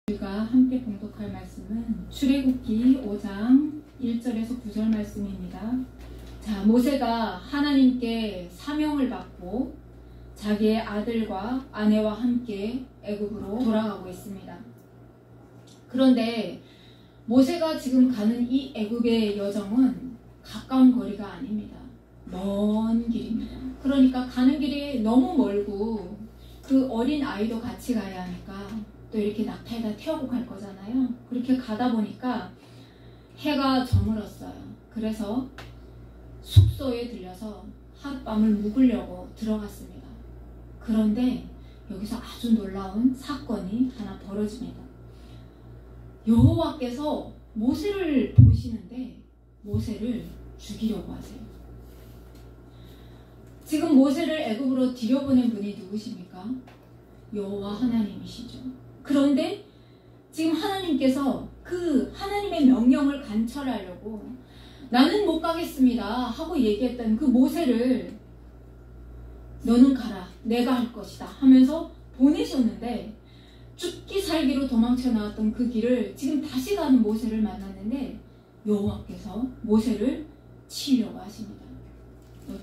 우리가 함께 봉독할 말씀은 출애굽기 5장 1절에서 9절 말씀입니다. 자, 모세가 하나님께 사명을 받고 자기의 아들과 아내와 함께 애굽으로 돌아가고 있습니다. 그런데 모세가 지금 가는 이 애굽의 여정은 가까운 거리가 아닙니다. 먼 길입니다. 그러니까 가는 길이 너무 멀고 그 어린 아이도 같이 가야 하니까 또 이렇게 낙타에다 태우고 갈 거잖아요. 그렇게 가다 보니까 해가 저물었어요. 그래서 숙소에 들려서 하룻밤을 묵으려고 들어갔습니다. 그런데 여기서 아주 놀라운 사건이 하나 벌어집니다. 여호와께서 모세를 보시는데 모세를 죽이려고 하세요. 지금 모세를 애굽으로 들여보낸 분이 누구십니까? 여호와 하나님이시죠. 그런데 지금 하나님께서 그 하나님의 명령을 관철하려고 나는 못 가겠습니다 하고 얘기했던 그 모세를 너는 가라, 내가 할 것이다 하면서 보내셨는데 죽기 살기로 도망쳐 나왔던 그 길을 지금 다시 가는 모세를 만났는데 여호와께서 모세를 치려고 하십니다.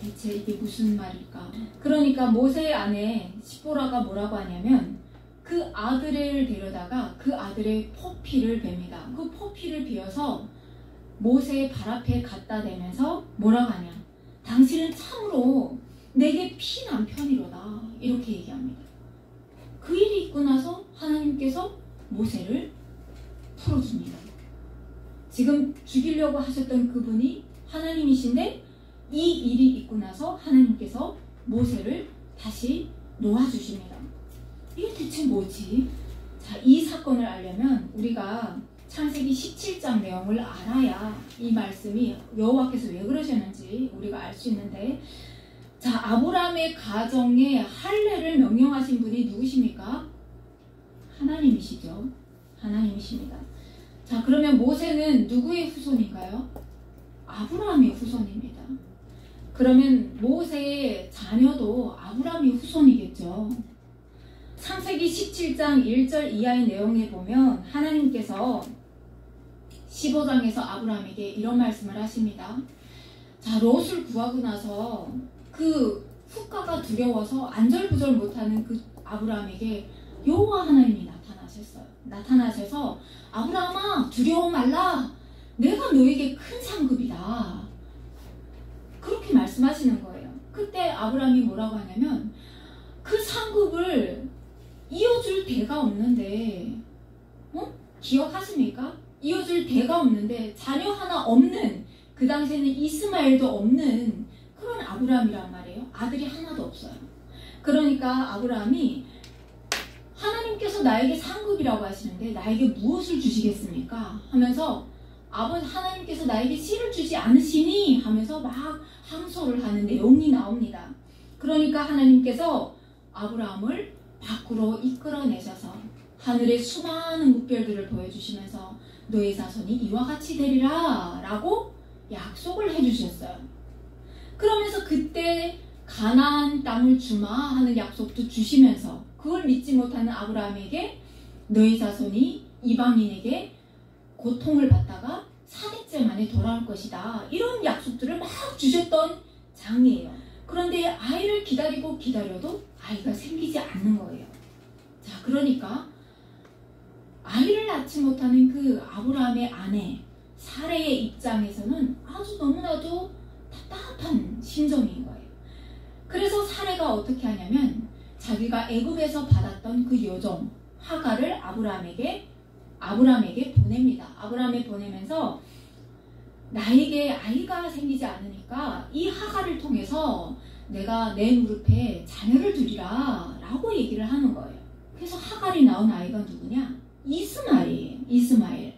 대체 이게 무슨 말일까? 그러니까 모세의 아내 시보라가 뭐라고 하냐면 그 아들을 데려다가 그 아들의 포피를 뱀니다. 그 포피를 베어서 모세의 발 앞에 갖다 대면서 뭐라고 하냐? 당신은 참으로 내게 피난 편이로다 이렇게 얘기합니다. 그 일이 있고 나서 하나님께서 모세를 풀어줍니다. 지금 죽이려고 하셨던 그분이 하나님이신데 이 일이 있고 나서 하나님께서 모세를 다시 놓아주십니다. 이게 대체 뭐지? 자, 이 사건을 알려면 우리가 창세기 17장 내용을 알아야 이 말씀이 여호와께서 왜 그러셨는지 우리가 알 수 있는데, 자, 아브라함의 가정에 할례를 명령하신 분이 누구십니까? 하나님이시죠. 하나님이십니다. 자, 그러면 모세는 누구의 후손인가요? 아브라함의 후손입니다. 그러면 모세의 자녀도 아브라함의 후손이겠죠. 창세기 17장 1절 이하의 내용에 보면 하나님께서 15장에서 아브라함에게 이런 말씀을 하십니다. 자, 롯을 구하고 나서 그 후가가 두려워서 안절부절 못하는 그 아브라함에게 여호와 하나님이 나타나셔서 아브라함아 두려워 말라, 내가 너에게 큰 상급이다 그렇게 말씀하시는 거예요. 그때 아브라함이 뭐라고 하냐면 그 상급을 이어줄 대가 없는데, 기억하십니까? 이어줄 대가 없는데 자녀 하나 없는, 그 당시에는 이스마엘도 없는 그런 아브라함이란 말이에요. 아들이 하나도 없어요. 그러니까 아브라함이 하나님께서 나에게 상급이라고 하시는데 나에게 무엇을 주시겠습니까? 하면서 하나님께서 나에게 씨를 주지 않으시니 하면서 막 항소를 하는 내용이 나옵니다. 그러니까 하나님께서 아브라함을 밖으로 이끌어내셔서 하늘의 수많은 묵별들을 보여주시면서 너의 자손이 이와 같이 되리라 라고 약속을 해주셨어요. 그러면서 그때 가나안 땅을 주마 하는 약속도 주시면서 그걸 믿지 못하는 아브라함에게 너의 자손이 이방인에게 고통을 받다가 4대째 만에 돌아올 것이다 이런 약속들을 막 주셨던 장이에요. 그런데 아이를 기다리고 기다려도 아이가 생기지 않는 거예요. 자, 그러니까 아이를 낳지 못하는 그 아브라함의 아내 사레의 입장에서는 아주 너무나도 답답한 심정인 거예요. 그래서 사레가 어떻게 하냐면 자기가 애굽에서 받았던 그 여종 하가를 아브라함에게 보냅니다. 아브라함에 보내면서 나에게 아이가 생기지 않으니까 이 하가를 통해서 내가 내 무릎에 자녀를 두리라 라고 얘기를 하는 거예요. 그래서 하갈이 낳은 아이가 누구냐? 이스마엘이에요. 이스마엘.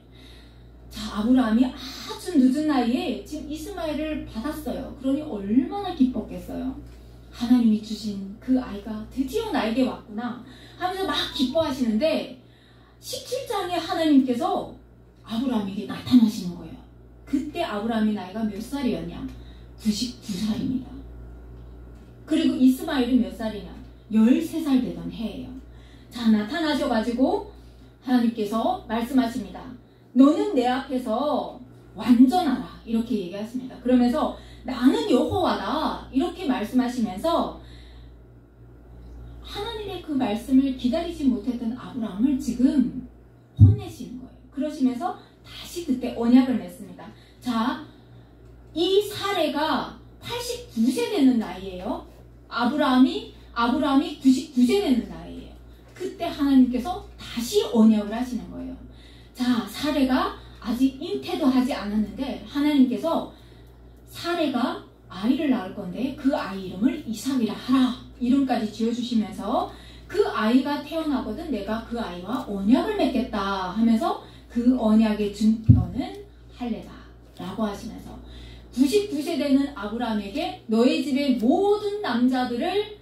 자, 아브라함이 아주 늦은 나이에 지금 이스마엘을 받았어요. 그러니 얼마나 기뻤겠어요. 하나님이 주신 그 아이가 드디어 나에게 왔구나 하면서 막 기뻐하시는데 17장에 하나님께서 아브라함에게 나타나시는 거예요. 그때 아브라함의 나이가 몇 살이었냐? 99살입니다. 그리고 이스마엘은 몇 살이냐? 13살 되던 해예요. 자, 나타나셔가지고 하나님께서 말씀하십니다. 너는 내 앞에서 완전하라 이렇게 얘기하십니다. 그러면서 나는 여호와다 이렇게 말씀하시면서 하나님의 그 말씀을 기다리지 못했던 아브라함을 지금 혼내시는 거예요. 그러시면서 다시 그때 언약을 맺습니다. 자, 이 사례가 89세 되는 나이예요. 아브라함이 99세 되는 나이예요. 그때 하나님께서 다시 언약을 하시는 거예요. 자, 사례가 아직 잉태도 하지 않았는데 하나님께서 사례가 아이를 낳을 건데 그 아이 이름을 이삭이라 하라 이름까지 지어주시면서 그 아이가 태어나거든 내가 그 아이와 언약을 맺겠다 하면서 그 언약의 증표는 할례다 라고 하시면서 99세 되는 아브라함에게 너희 집의 모든 남자들을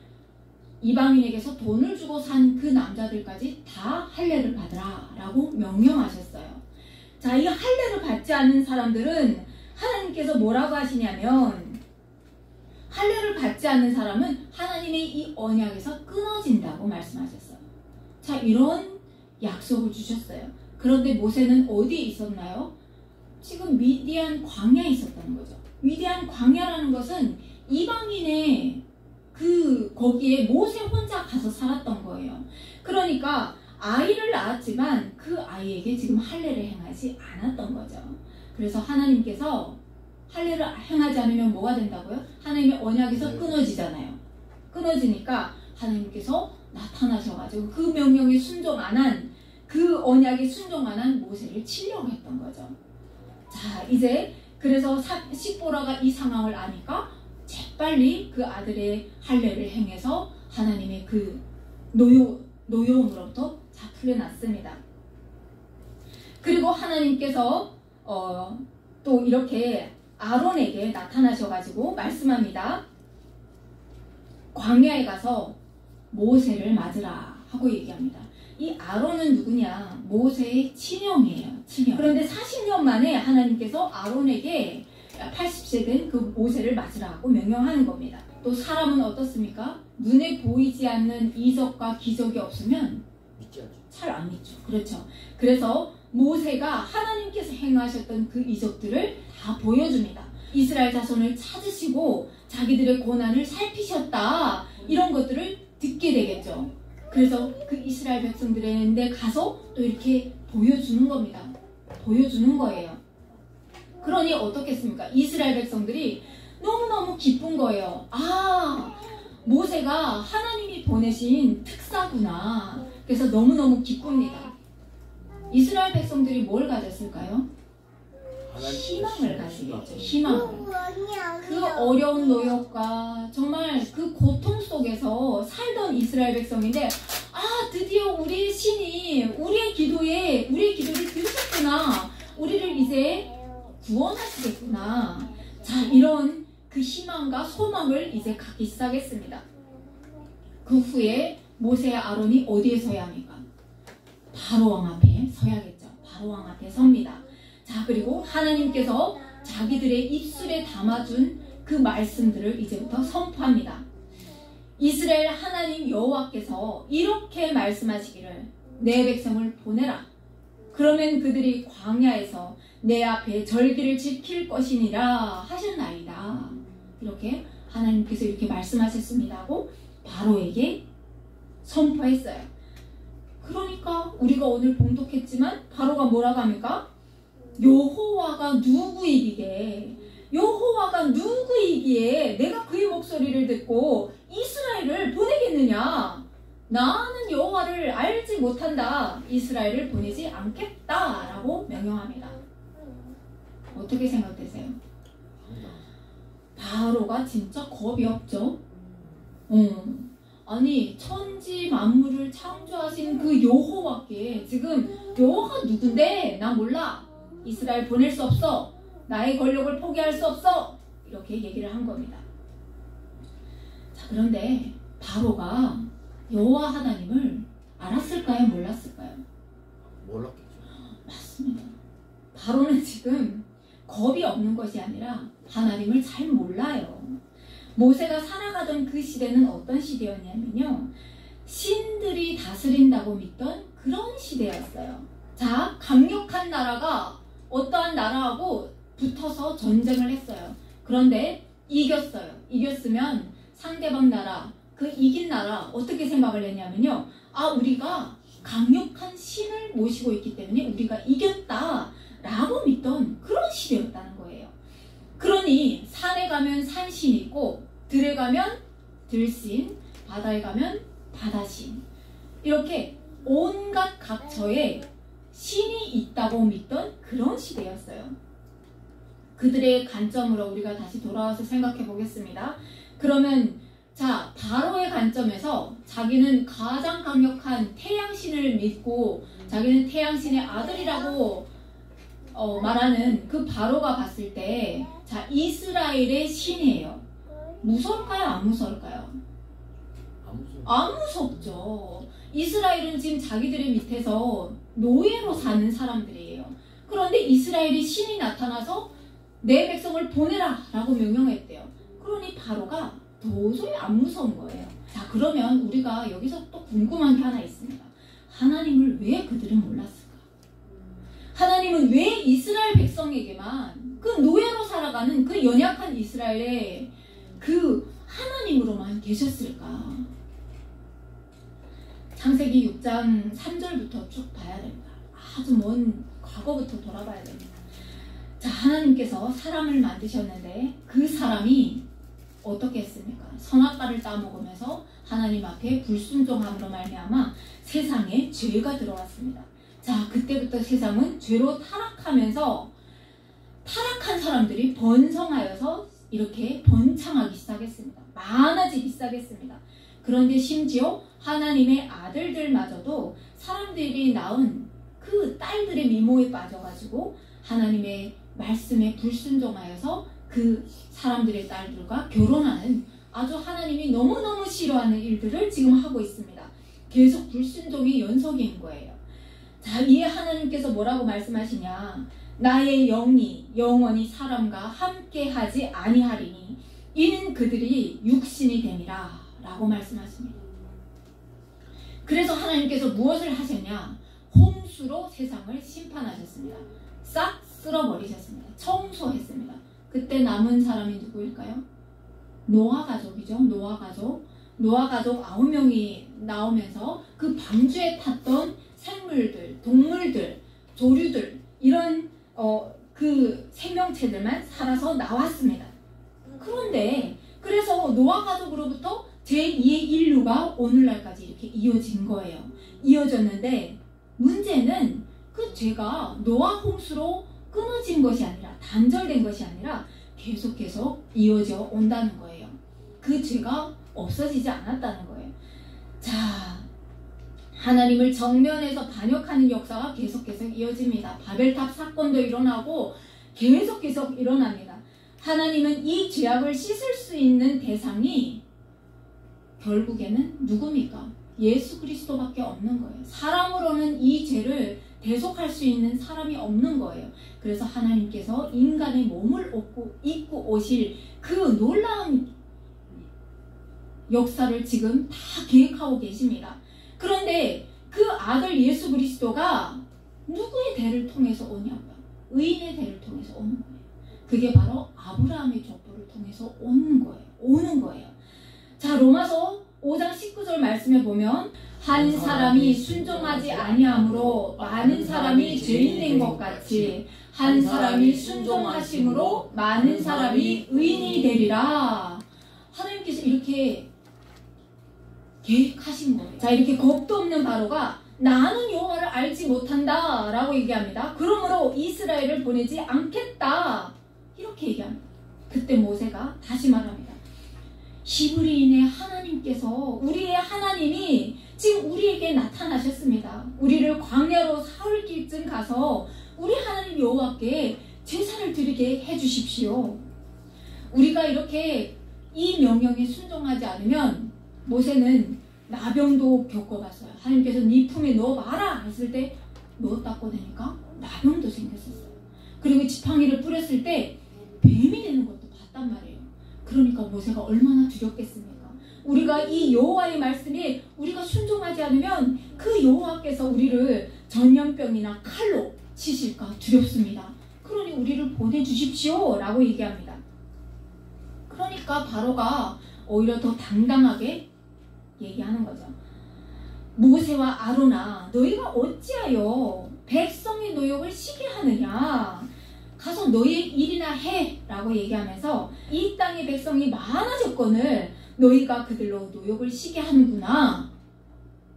이방인에게서 돈을 주고 산 그 남자들까지 다 할례를 받으라 라고 명령하셨어요. 자, 이 할례를 받지 않는 사람들은 하나님께서 뭐라고 하시냐면 할례를 받지 않는 사람은 하나님의 이 언약에서 끊어진다고 말씀하셨어요. 자, 이런 약속을 주셨어요. 그런데 모세는 어디에 있었나요? 지금 미디안 광야에 있었다는 거죠. 미디안 광야라는 것은 이방인의 거기에 모세 혼자 가서 살았던 거예요. 그러니까 아이를 낳았지만 그 아이에게 지금 할례를 행하지 않았던 거죠. 그래서 하나님께서 할례를 행하지 않으면 뭐가 된다고요? 하나님의 언약에서 끊어지잖아요. 끊어지니까 하나님께서 나타나셔가지고 그 명령에 순종 안 한, 그 언약에 순종 안 한 모세를 치려고 했던 거죠. 자, 이제 그래서 십보라가 이 상황을 아니까 재빨리 그 아들의 할례를 행해서 하나님의 그 노여움으로부터 다 풀려났습니다. 그리고 하나님께서 또 이렇게 아론에게 나타나셔가지고 말씀합니다. 광야에 가서 모세를 맞으라 하고 얘기합니다. 이 아론은 누구냐? 모세의 친형이에요. 친형. 그런데 40년 만에 하나님께서 아론에게 80세 된 그 모세를 맞으라 하고 명령하는 겁니다. 또 사람은 어떻습니까? 눈에 보이지 않는 이적과 기적이 없으면 잘 안 믿죠. 그렇죠. 그래서 모세가 하나님께서 행하셨던 그 이적들을 다 보여줍니다. 이스라엘 자손을 찾으시고 자기들의 고난을 살피셨다. 이런 것들을 듣게 되겠죠. 그래서 그 이스라엘 백성들한테 가서 또 이렇게 보여주는 겁니다. 보여주는 거예요. 그러니 어떻겠습니까? 이스라엘 백성들이 너무너무 기쁜 거예요. 아, 모세가 하나님이 보내신 특사구나. 그래서 너무너무 기쁩니다. 이스라엘 백성들이 뭘 가졌을까요? 희망을 가지겠죠. 희망. 그 어려운 노역과 정말 그 고통 속에서 살던 이스라엘 백성인데, 아, 드디어 우리의 신이 우리의 기도를 들으셨구나. 우리를 이제 구원하시겠구나. 자, 이런 그 희망과 소망을 이제 갖기 시작했습니다. 그 후에 모세와 아론이 어디에 서야 합니까? 바로왕 앞에 서야겠죠. 바로왕 앞에 섭니다. 자, 그리고 하나님께서 자기들의 입술에 담아준 그 말씀들을 이제부터 선포합니다. 이스라엘 하나님 여호와께서 이렇게 말씀하시기를 내 백성을 보내라. 그러면 그들이 광야에서 내 앞에 절기를 지킬 것이니라 하셨나이다. 이렇게 하나님께서 이렇게 말씀하셨습니다 하고 바로에게 선포했어요. 그러니까 우리가 오늘 봉독했지만 바로가 뭐라고 합니까? 여호와가 누구이기에 내가 그의 목소리를 듣고 이스라엘을 보내겠느냐? 나는 여호와를 알지 못한다. 이스라엘을 보내지 않겠다라고 명령합니다. 어떻게 생각되세요? 바로가 진짜 겁이 없죠? 아니, 천지 만물을 창조하신 그 여호와께 지금 여호와가 누군데? 나 몰라. 이스라엘 보낼 수 없어. 나의 권력을 포기할 수 없어. 이렇게 얘기를 한 겁니다. 자, 그런데 바로가 여호와 하나님을 알았을까요? 몰랐을까요? 몰랐겠죠. 맞습니다. 바로는 지금 겁이 없는 것이 아니라 하나님을 잘 몰라요. 모세가 살아가던 그 시대는 어떤 시대였냐면요, 신들이 다스린다고 믿던 그런 시대였어요. 자, 강력한 나라가 어떠한 나라하고 붙어서 전쟁을 했어요. 그런데 이겼어요. 이겼으면 상대방 나라, 그 이긴 나라 어떻게 생각을 했냐면요. 아, 우리가 강력한 신을 모시고 있기 때문에 우리가 이겼다라고 믿던 그런 시대였다는 거예요. 그러니 산에 가면 산신이 있고 들에 가면 들신, 바다에 가면 바다신, 이렇게 온갖 각처에 신이 있다고 믿던 그런 시대였어요. 그들의 관점으로 우리가 다시 돌아와서 생각해 보겠습니다. 그러면 자, 바로의 관점에서 자기는 가장 강력한 태양신을 믿고 자기는 태양신의 아들이라고 말하는 그 바로가 봤을 때, 자, 이스라엘의 신이에요. 무서울까요? 안 무서울까요? 안 무섭죠. 이스라엘은 지금 자기들의 밑에서 노예로 사는 사람들이에요. 그런데 이스라엘의 신이 나타나서 내 백성을 보내라 라고 명령했대요. 그러니 바로가 도저히 안 무서운 거예요. 자, 그러면 우리가 여기서 또 궁금한 게 하나 있습니다. 하나님을 왜 그들은 몰랐을까? 하나님은 왜 이스라엘 백성에게만 그 노예로 살아가는 그 연약한 이스라엘의 그 하나님으로만 계셨을까? 창세기 6장 3절부터 쭉 봐야 됩니다. 아주 먼 과거부터 돌아봐야 됩니다. 자, 하나님께서 사람을 만드셨는데 그 사람이 어떻게 했습니까? 선악과를 따먹으면서 하나님 앞에 불순종함으로 말미암아 세상에 죄가 들어왔습니다. 자, 그때부터 세상은 죄로 타락하면서 타락한 사람들이 번성하여서 이렇게 번창하기 시작했습니다. 많아지기 시작했습니다. 그런데 심지어 하나님의 아들들마저도 사람들이 낳은 그 딸들의 미모에 빠져가지고 하나님의 말씀에 불순종하여서 그 사람들의 딸들과 결혼하는 아주 하나님이 너무너무 싫어하는 일들을 지금 하고 있습니다. 계속 불순종의 연속인 거예요. 자, 이에 하나님께서 뭐라고 말씀하시냐? 나의 영이 영원히 사람과 함께하지 아니하리니 이는 그들이 육신이 됨이라 라고 말씀하십니다. 그래서 하나님께서 무엇을 하셨냐? 홍수로 세상을 심판하셨습니다. 싹 쓸어버리셨습니다. 청소했습니다. 그때 남은 사람이 누구일까요? 노아 가족이죠. 노아 가족 9명이 나오면서 그 방주에 탔던 생물들, 동물들, 조류들, 이런 그 생명체들만 살아서 나왔습니다. 그런데 그래서 노아 가족으로부터 제2의 인류가 오늘날까지 이렇게 이어진 거예요. 이어졌는데 문제는 그 죄가 노아 홍수로 끊어진 것이 아니라, 단절된 것이 아니라 계속 이어져 온다는 거예요. 그 죄가 없어지지 않았다는 거예요. 자, 하나님을 정면에서 반역하는 역사가 계속 이어집니다. 바벨탑 사건도 일어나고 계속 일어납니다. 하나님은 이 죄악을 씻을 수 있는 대상이 결국에는 누굽니까? 예수 그리스도밖에 없는 거예요. 사람으로는 이 죄를 대속할 수 있는 사람이 없는 거예요. 그래서 하나님께서 인간의 몸을 입고 오실 그 놀라운 역사를 지금 다 계획하고 계십니다. 그런데 그 아들 예수 그리스도가 누구의 대를 통해서 오냐고요? 의인의 대를 통해서 오는 거예요. 그게 바로 아브라함의 족보를 통해서 오는 거예요. 자, 로마서 5장 19절 말씀에 보면 한 사람이 순종하지 아니함으로 많은 사람이 죄인 된 것 같이 한 사람이 순종하심으로 많은 사람이 의인이 되리라. 하나님께서 이렇게 계획하신 거예요. 자, 이렇게 겁도 없는 바로가 나는 여호와를 알지 못한다 라고 얘기합니다. 그러므로 이스라엘을 보내지 않겠다 이렇게 얘기합니다. 그때 모세가 다시 말합니다. 히브리인의 하나님께서, 우리의 하나님이 지금 우리에게 나타나셨습니다. 우리를 광야로 사흘길쯤 가서 우리 하나님 여호와께 제사를 드리게 해주십시오. 우리가 이렇게 이 명령에 순종하지 않으면, 모세는 나병도 겪어봤어요. 하나님께서 네 품에 넣어봐라 했을 때 넣었다고 되니까 나병도 생겼었어요. 그리고 지팡이를 뿌렸을 때 뱀이 되는 것도 봤단 말이에요. 그러니까 모세가 얼마나 두렵겠습니까? 우리가 이 여호와의 말씀에 우리가 순종하지 않으면 그 여호와께서 우리를 전염병이나 칼로 치실까 두렵습니다. 그러니 우리를 보내주십시오 라고 얘기합니다. 그러니까 바로가 오히려 더 당당하게 얘기하는 거죠. 모세와 아론아, 너희가 어찌하여 백성의 노역을 시게 하느냐? 가서 너희의 일이나 해 라고 얘기하면서 이 땅의 백성이 많아졌거늘 너희가 그들로 노역을 시게 하는구나.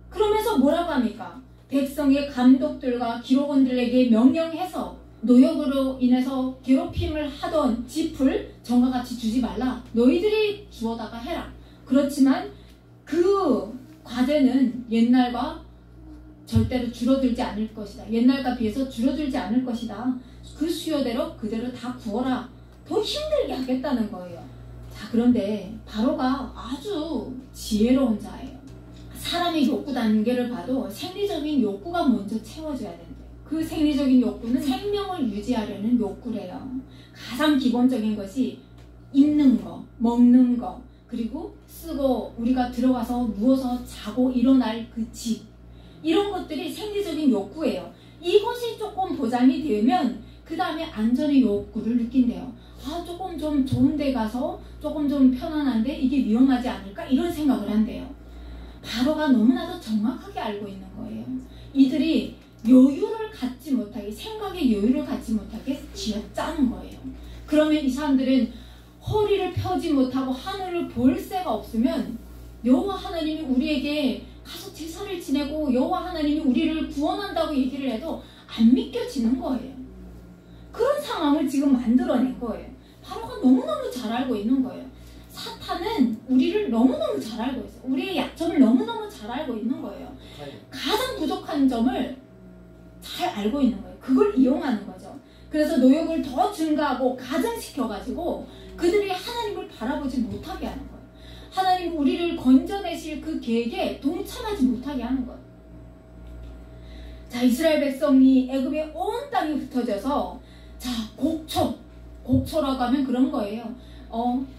그러면서 뭐라고 합니까? 백성의 감독들과 기록원들에게 명령해서 노역으로 인해서 괴롭힘을 하던 짚을 전과 같이 주지 말라. 너희들이 주워다가 해라. 그렇지만 그 과제는 옛날과 절대로 줄어들지 않을 것이다. 옛날과 비해서 줄어들지 않을 것이다. 그 수요대로 그대로 다 구워라. 더 힘들게 하겠다는 거예요. 자, 그런데 바로가 아주 지혜로운 자예요. 사람의 욕구 단계를 봐도 생리적인 욕구가 먼저 채워져야 된대요. 그 생리적인 욕구는 생명을 유지하려는 욕구래요. 가장 기본적인 것이 입는 거, 먹는 거, 그리고 쓰고 우리가 들어가서 누워서 자고 일어날 그 집, 이런 것들이 생리적인 욕구예요. 이것이 조금 보장이 되면 그 다음에 안전의 욕구를 느낀대요. 아, 조금 좀 좋은 데 가서 조금 좀 편안한데 이게 위험하지 않을까? 이런 생각을 한대요. 바로가 너무나도 정확하게 알고 있는 거예요. 이들이 여유를 갖지 못하게, 생각의 여유를 갖지 못하게 쥐어짜는 거예요. 그러면 이 사람들은 허리를 펴지 못하고 하늘을 볼 새가 없으면 여호와 하나님이 우리에게 가서 제사를 지내고 여호와 하나님이 우리를 구원한다고 얘기를 해도 안 믿겨지는 거예요. 그런 상황을 지금 만들어낸 거예요. 바로가 너무너무 잘 알고 있는 거예요. 사탄은 우리를 너무너무 잘 알고 있어요. 우리의 약점을 너무너무 잘 알고 있는 거예요. 가장 부족한 점을 잘 알고 있는 거예요. 그걸 이용하는 거죠. 그래서 노역을 더 증가하고 가증시켜가지고 그들이 하나님을 바라보지 못하게 하는 거예요. 하나님 우리를 건져내실 그 계획에 동참하지 못하게 하는 거예요. 자, 이스라엘 백성이 애굽의 온 땅이 흩어져서, 자, 곡초라고 하면 그런 거예요.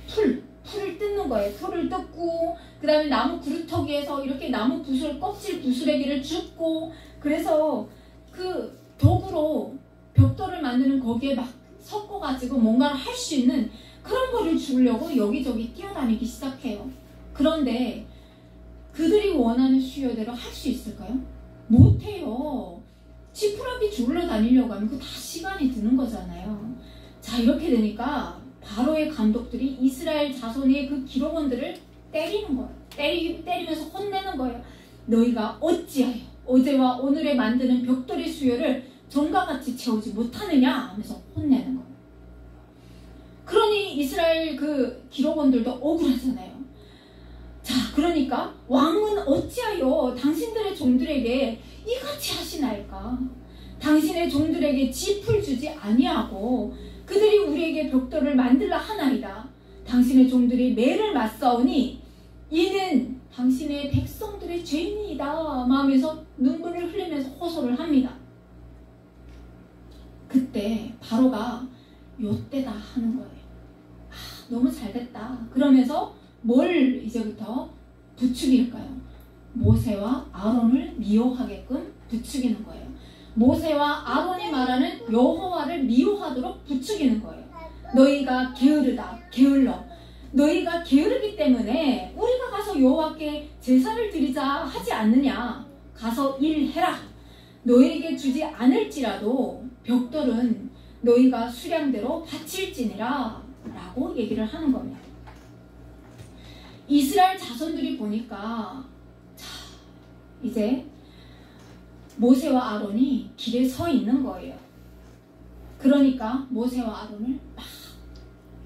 풀을 뜯는 거예요. 풀을 뜯고, 그 다음에 나무 그루터기에서 이렇게 나무 껍질 부스레기를 줍고, 그래서 그 도구로 벽돌을 만드는 거기에 막 섞어가지고 뭔가를 할 수 있는 그런 거를 주려고 여기저기 뛰어다니기 시작해요. 그런데 그들이 원하는 수요대로 할 수 있을까요? 못해요. 지푸라기 줄러 다니려고 하면 다 시간이 드는 거잖아요. 자, 이렇게 되니까 바로의 감독들이 이스라엘 자손의 그 기록원들을 때리는 거예요. 때리면서 혼내는 거예요. 너희가 어찌하여 어제와 오늘에 만드는 벽돌의 수요를 전과 같이 채우지 못하느냐 하면서 혼내는 거예요. 그러니 이스라엘 그 기록원들도 억울하잖아요. 자, 그러니까 왕은 어찌하여 당신들의 종들에게 이같이 하시나이까? 당신의 종들에게 짚을 주지 아니하고 그들이 우리에게 벽돌을 만들라 하나이다. 당신의 종들이 매를 맞사오니 이는 당신의 백성들의 죄인이다 마음에서 눈물을 흘리면서 호소를 합니다. 그때 바로가 요때다 하는 거예요. 너무 잘됐다. 그러면서 뭘 이제부터 부추길까요? 모세와 아론을 미워하게끔 부추기는 거예요. 모세와 아론이 말하는 여호와를 미워하도록 부추기는 거예요. 너희가 게을러. 너희가 게으르기 때문에 우리가 가서 여호와께 제사를 드리자 하지 않느냐. 가서 일해라. 너희에게 주지 않을지라도 벽돌은 너희가 수량대로 바칠지니라 라고 얘기를 하는 겁니다. 이스라엘 자손들이 보니까, 자, 이제 모세와 아론이 길에 서 있는 거예요. 그러니까 모세와 아론을 막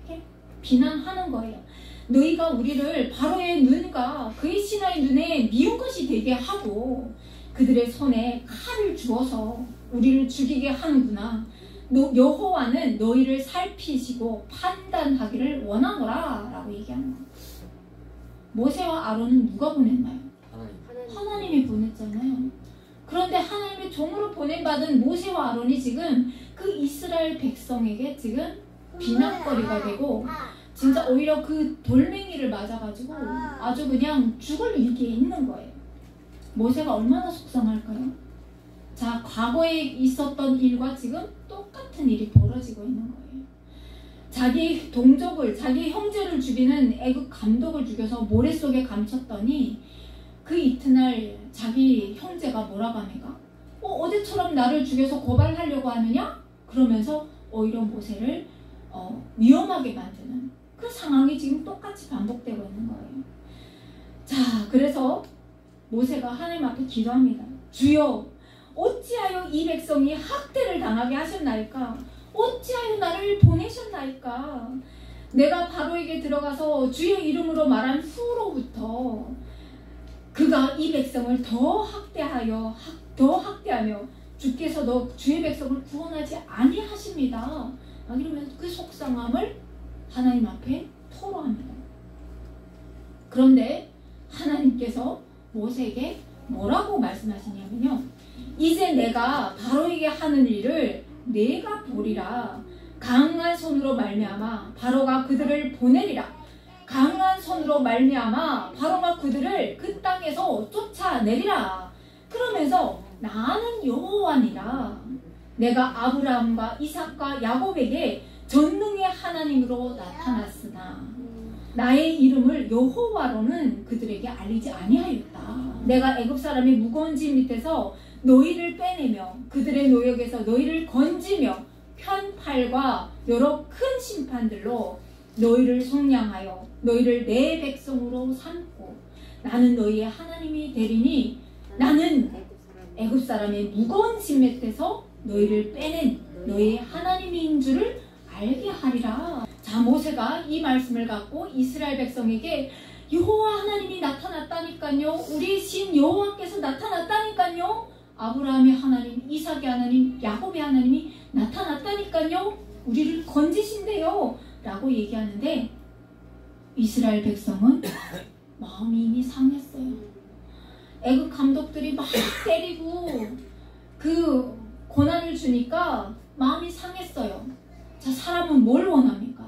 이렇게 비난하는 거예요. 너희가 우리를 바로의 눈과 그의 신하의 눈에 미운 것이 되게 하고 그들의 손에 칼을 주어서 우리를 죽이게 하는구나. 여호와는 너희를 살피시고 판단하기를 원하노라 라고 얘기하는 거예요. 모세와 아론은 누가 보냈나요? 하나님이 보냈잖아요. 그런데 하나님의 종으로 보낸받은 모세와 아론이 지금 그 이스라엘 백성에게 지금 비난거리가 되고 진짜 오히려 그 돌멩이를 맞아가지고 아주 그냥 죽을 위기에 있는 거예요. 모세가 얼마나 속상할까요? 자, 과거에 있었던 일과 지금 똑같은 일이 벌어지고 있는 거예요. 자기 동족을, 자기 형제를 죽이는 애국 감독을 죽여서 모래 속에 감췄더니 그 이튿날 자기 형제가 뭐라고 합니까? 어제처럼 나를 죽여서 고발하려고 하느냐? 그러면서 오히려 모세를 위험하게 만드는 그 상황이 지금 똑같이 반복되고 있는 거예요. 자, 그래서 모세가 하나님 앞에 기도합니다. 주여, 어찌하여 이 백성이 학대를 당하게 하셨나이까? 어찌하여 나를 보내셨나이까? 내가 바로에게 들어가서 주의 이름으로 말한 후로부터 그가 이 백성을 더 학대하며 주께서 주의 백성을 구원하지 아니하십니다. 이러면서 그 속상함을 하나님 앞에 토로합니다. 그런데 하나님께서 모세에게 뭐라고 말씀하시냐면요. 이제 내가 바로에게 하는 일을 내가 보리라. 강한 손으로 말미암아 바로가 그들을 보내리라. 강한 손으로 말미암아 바로가 그들을 그 땅에서 쫓아내리라. 그러면서 나는 여호와니라. 내가 아브라함과 이삭과 야곱에게 전능의 하나님으로 나타났으나 나의 이름을 여호와로는 그들에게 알리지 아니하였다. 내가 애굽 사람의 무거운 짐 밑에서 너희를 빼내며 그들의 노역에서 너희를 건지며 편팔과 여러 큰 심판들로 너희를 속량하여 너희를 내 백성으로 삼고 나는 너희의 하나님이 되리니 나는 애굽 사람의 무거운 짐 밑에서 너희를 빼낸 너희의 하나님인 줄을 알게 하리라. 자, 모세가 이 말씀을 갖고 이스라엘 백성에게 여호와 하나님이 나타났다니까요. 우리 신 여호와께서 나타났다니까요. 아브라함의 하나님, 이삭의 하나님, 야곱의 하나님이 나타났다니까요. 우리를 건지신대요 라고 얘기하는데 이스라엘 백성은 마음이 이미 상했어요. 애국 감독들이 막 때리고 그 고난을 주니까 마음이 상했어요. 자, 사람은 뭘 원합니까?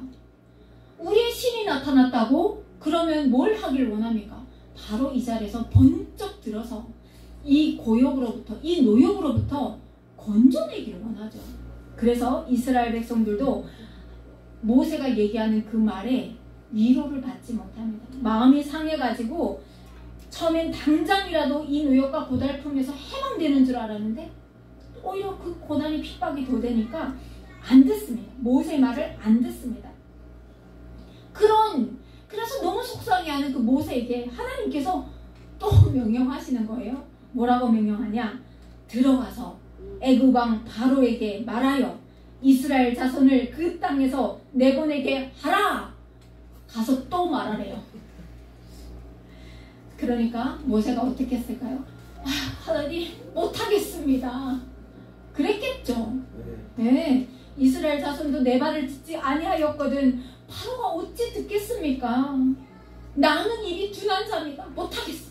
우리의 신이 나타났다고? 그러면 뭘 하길 원합니까? 바로 이 자리에서 번쩍 들어서 이 고역으로부터, 이 노역으로부터 건져내기를 원하죠. 그래서 이스라엘 백성들도 모세가 얘기하는 그 말에 위로를 받지 못합니다. 마음이 상해가지고 처음엔 당장이라도 이 노역과 고달픔에서 해방되는 줄 알았는데 오히려 그 고난이 핍박이 더 되니까 안 듣습니다. 모세의 말을 안 듣습니다. 그래서 너무 속상해하는 그 모세에게 하나님께서 또 명령하시는 거예요. 뭐라고 명령하냐? 들어가서 애굽 왕 바로에게 말하여 이스라엘 자손을 그 땅에서 내보내게 하라. 가서 또 말하래요. 그러니까 모세가 어떻게 했을까요? 하나님 못하겠습니다. 그랬겠죠. 네, 이스라엘 자손도 내 말을 듣지 아니하였거든 바로가 어찌 듣겠습니까? 나는 이리 둔한 자입니다. 못하겠어.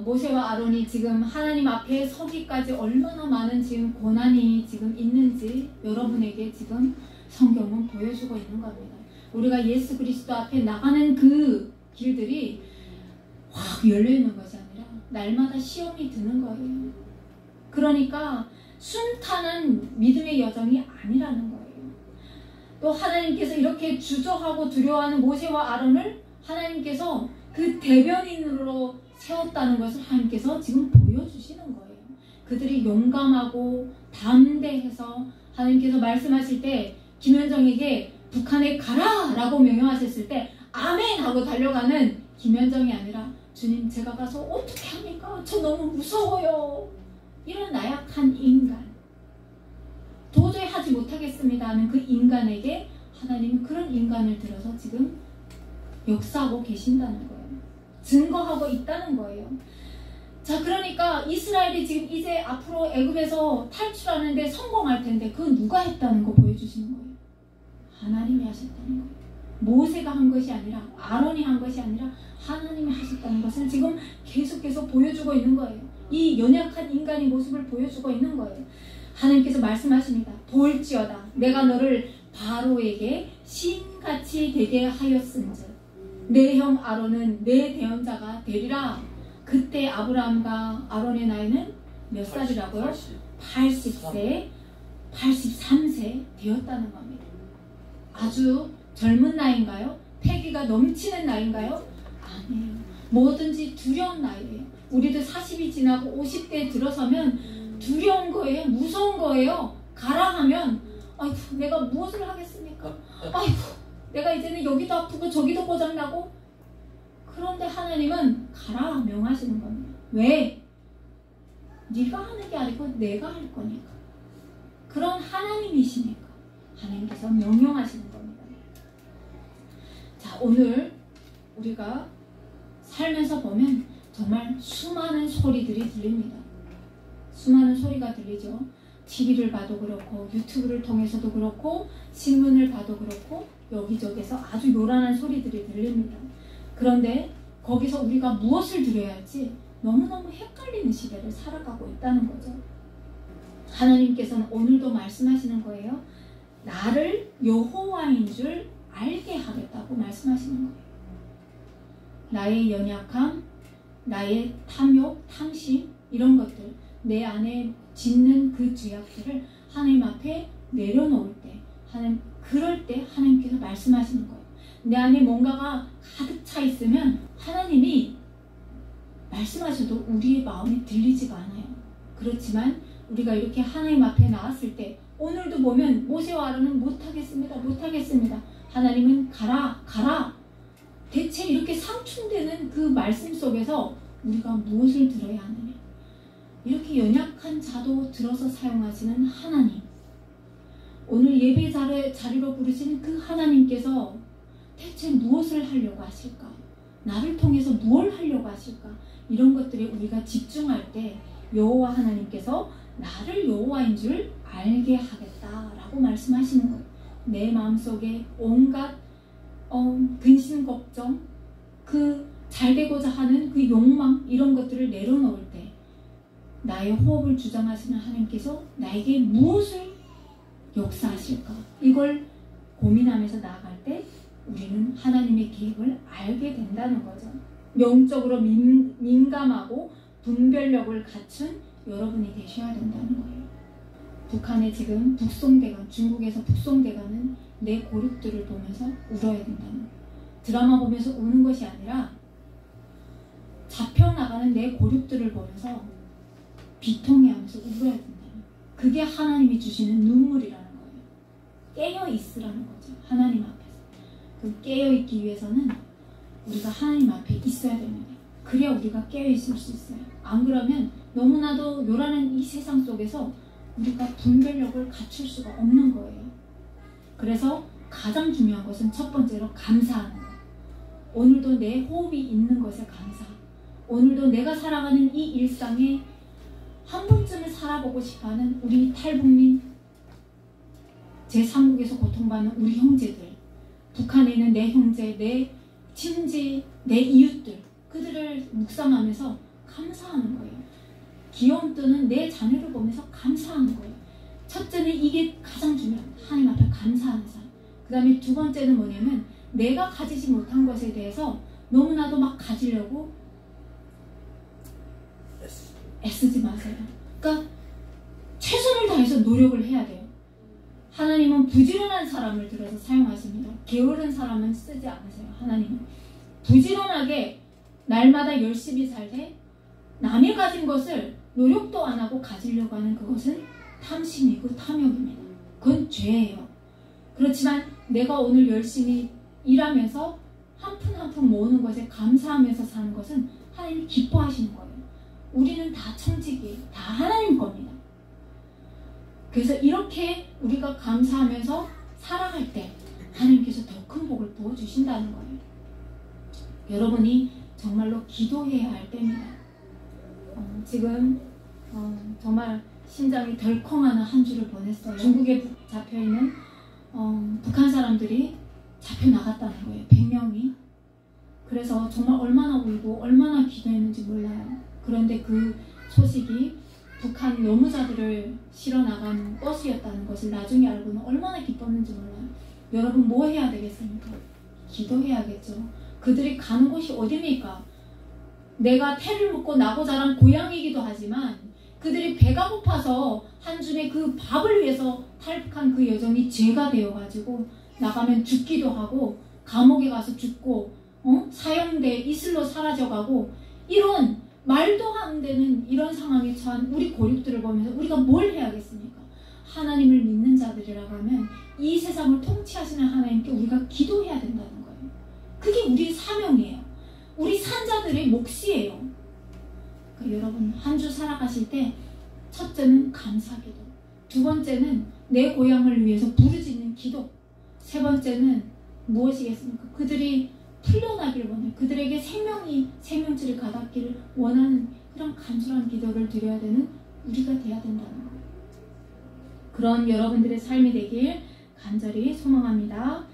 모세와 아론이 지금 하나님 앞에 서기까지 얼마나 많은 지금 고난이 지금 있는지 여러분에게 지금 성경은 보여주고 있는 겁니다. 우리가 예수 그리스도 앞에 나가는 그 길들이 확 열려있는 것이 아니라 날마다 시험이 드는 거예요. 그러니까 순탄한 믿음의 여정이 아니라는 거예요. 또 하나님께서 이렇게 주저하고 두려워하는 모세와 아론을 하나님께서 그 대변인으로 세웠다는 것을 하나님께서 지금 보여주시는 거예요. 그들이 용감하고 담대해서 하나님께서 말씀하실 때 김현정에게 북한에 가라 라고 명령하셨을 때 아멘 하고 달려가는 김현정이 아니라 주님 제가 가서 어떻게 합니까? 저 너무 무서워요. 이런 나약한 인간 도저히 하지 못하겠습니다 하는 그 인간에게 하나님은 그런 인간을 들어서 지금 역사하고 계신다는 거예요. 증거하고 있다는 거예요. 자, 그러니까 이스라엘이 지금 이제 앞으로 애굽에서 탈출하는데 성공할 텐데 그건 누가 했다는 거 보여주시는 거예요. 하나님이 하셨다는 거예요. 모세가 한 것이 아니라 아론이 한 것이 아니라 하나님이 하셨다는 것을 지금 계속해서 보여주고 있는 거예요. 이 연약한 인간의 모습을 보여주고 있는 거예요. 하나님께서 말씀하십니다. 볼지어다 내가 너를 바로에게 신같이 되게 하였은즉 내 형 아론은 내 대언자가 되리라. 그때 아브라함과 아론의 나이는 몇 살이라고요? 80세, 83세 되었다는 겁니다. 아주 젊은 나이인가요? 패기가 넘치는 나이인가요? 아니에요. 뭐든지 두려운 나이예요. 우리도 40이 지나고 50대에 들어서면 두려운 거예요. 무서운 거예요. 가라 하면 아이고 내가 무엇을 하겠습니까? 아이고 내가 이제는 여기도 아프고 저기도 고장나고. 그런데 하나님은 가라 명하시는 겁니다. 왜? 네가 하는 게 아니고 내가 할 거니까. 그런 하나님이시니까 하나님께서 명령하시는 겁니다. 자, 오늘 우리가 살면서 보면 정말 수많은 소리들이 들립니다. 수많은 소리가 들리죠. TV를 봐도 그렇고 유튜브를 통해서도 그렇고 신문을 봐도 그렇고 여기저기서 아주 요란한 소리들이 들립니다. 그런데 거기서 우리가 무엇을 들어야 할지 너무너무 헷갈리는 시대를 살아가고 있다는 거죠. 하나님께서는 오늘도 말씀하시는 거예요. 나를 여호와인 줄 알게 하겠다고 말씀하시는 거예요. 나의 연약함, 나의 탐욕, 탐심 이런 것들 내 안에 짓는 그 죄악들을 하나님 앞에 내려놓을 때 그럴 때 하나님께서 말씀하시는 거예요. 내 안에 뭔가가 가득 차 있으면 하나님이 말씀하셔도 우리의 마음에 들리지가 않아요. 그렇지만 우리가 이렇게 하나님 앞에 나왔을 때 오늘도 보면 모세와 아론은 못하겠습니다. 하나님은 가라. 대체 이렇게 상충되는 그 말씀 속에서 우리가 무엇을 들어야 하느냐. 이렇게 연약한 자도 들어서 사용하시는 하나님. 오늘 예배 자리로 부르시는 그 하나님께서 대체 무엇을 하려고 하실까? 나를 통해서 무엇을 하려고 하실까? 이런 것들에 우리가 집중할 때 여호와 하나님께서 나를 여호와인 줄 알게 하겠다라고 말씀하시는 거예요. 내 마음속에 온갖 근심 걱정, 그 잘되고자 하는 그 욕망 이런 것들을 내려놓을 때 나의 호흡을 주장하시는 하나님께서 나에게 무엇을 역사하실까? 이걸 고민하면서 나아갈 때 우리는 하나님의 계획을 알게 된다는 거죠. 영적으로 민감하고 분별력을 갖춘 여러분이 되셔야 된다는 거예요. 북한에 지금 중국에서 북송돼가는 내 고륙들을 보면서 울어야 된다는 거예요. 드라마 보면서 우는 것이 아니라 잡혀나가는 내 고륙들을 보면서 비통해하면서 울어야 된다는 거예요. 그게 하나님이 주시는 눈물이라는 거예요. 깨어있으라는 거죠. 하나님 앞에서. 그 깨어있기 위해서는 우리가 하나님 앞에 있어야 됩니다. 그래야 우리가 깨어있을 수 있어요. 안 그러면 너무나도 요란한 이 세상 속에서 우리가 분별력을 갖출 수가 없는 거예요. 그래서 가장 중요한 것은 첫 번째로 감사하는 것. 오늘도 내 호흡이 있는 것에 감사. 오늘도 내가 살아가는 이 일상에 한 번쯤은 살아보고 싶어하는 우리 탈북민, 제3국에서 고통받는 우리 형제들, 북한에 있는 내 형제, 내 친지, 내 이웃들, 그들을 묵상하면서 감사하는 거예요. 귀여움 뜨는 내 자녀를 보면서 감사하는 거예요. 첫째는 이게 가장 중요합니다. 하나님 앞에 감사하는 삶. 그 다음에 두 번째는 뭐냐면 내가 가지지 못한 것에 대해서 너무나도 막 가지려고 애쓰지 마세요. 그러니까 최선을 다해서 노력을 해야 돼요. 하나님은 부지런한 사람을 들어서 사용하십니다. 게으른 사람은 쓰지 않으세요. 하나님은 부지런하게 날마다 열심히 살 때 남이 가진 것을 노력도 안 하고 가지려고 하는 그것은 탐심이고 탐욕입니다. 그건 죄예요. 그렇지만 내가 오늘 열심히 일하면서 한 푼 한 푼 모으는 것에 감사하면서 사는 것은 하나님이 기뻐하시는 거예요. 우리는 다 청지기예요. 다 하나님 겁니다. 그래서 이렇게 우리가 감사하면서 살아갈 때 하나님께서 더 큰 복을 부어주신다는 거예요. 여러분이 정말로 기도해야 할 때입니다. 지금 정말 심장이 덜컹하는 한 주를 보냈어요. 중국에 잡혀있는 북한 사람들이 잡혀나갔다는 거예요. 100명이. 그래서 정말 얼마나 울고 얼마나 기도했는지 몰라요. 그런데 그 소식이 북한 노무자들을 실어 나간 버스였다는 것을 나중에 알고는 얼마나 기뻤는지 몰라요. 여러분 뭐 해야 되겠습니까? 기도해야겠죠. 그들이 가는 곳이 어디입니까? 내가 태를 먹고 나고 자란 고향이기도 하지만 그들이 배가 고파서 한 줌의 그 밥을 위해서 탈북한 그 여정이 죄가 되어가지고 나가면 죽기도 하고 감옥에 가서 죽고 사형돼 이슬로 사라져가고 이런 말도 안 되는 이런 상황에 처한 우리 고륙들을 보면서 우리가 뭘 해야겠습니까? 하나님을 믿는 자들이라고 하면 이 세상을 통치하시는 하나님께 우리가 기도해야 된다는 거예요. 그게 우리의 사명이에요. 우리 산자들의 몫이에요. 여러분 한 주 살아가실 때 첫째는 감사기도, 두 번째는 내 고향을 위해서 부르짖는 기도, 세 번째는 무엇이겠습니까? 그들이 풀려나길 원해요. 그들에게 생명줄이 가닿기를 원하는 그런 간절한 기도를 드려야 되는 우리가 돼야 된다는 거예요. 그런 여러분들의 삶이 되길 간절히 소망합니다.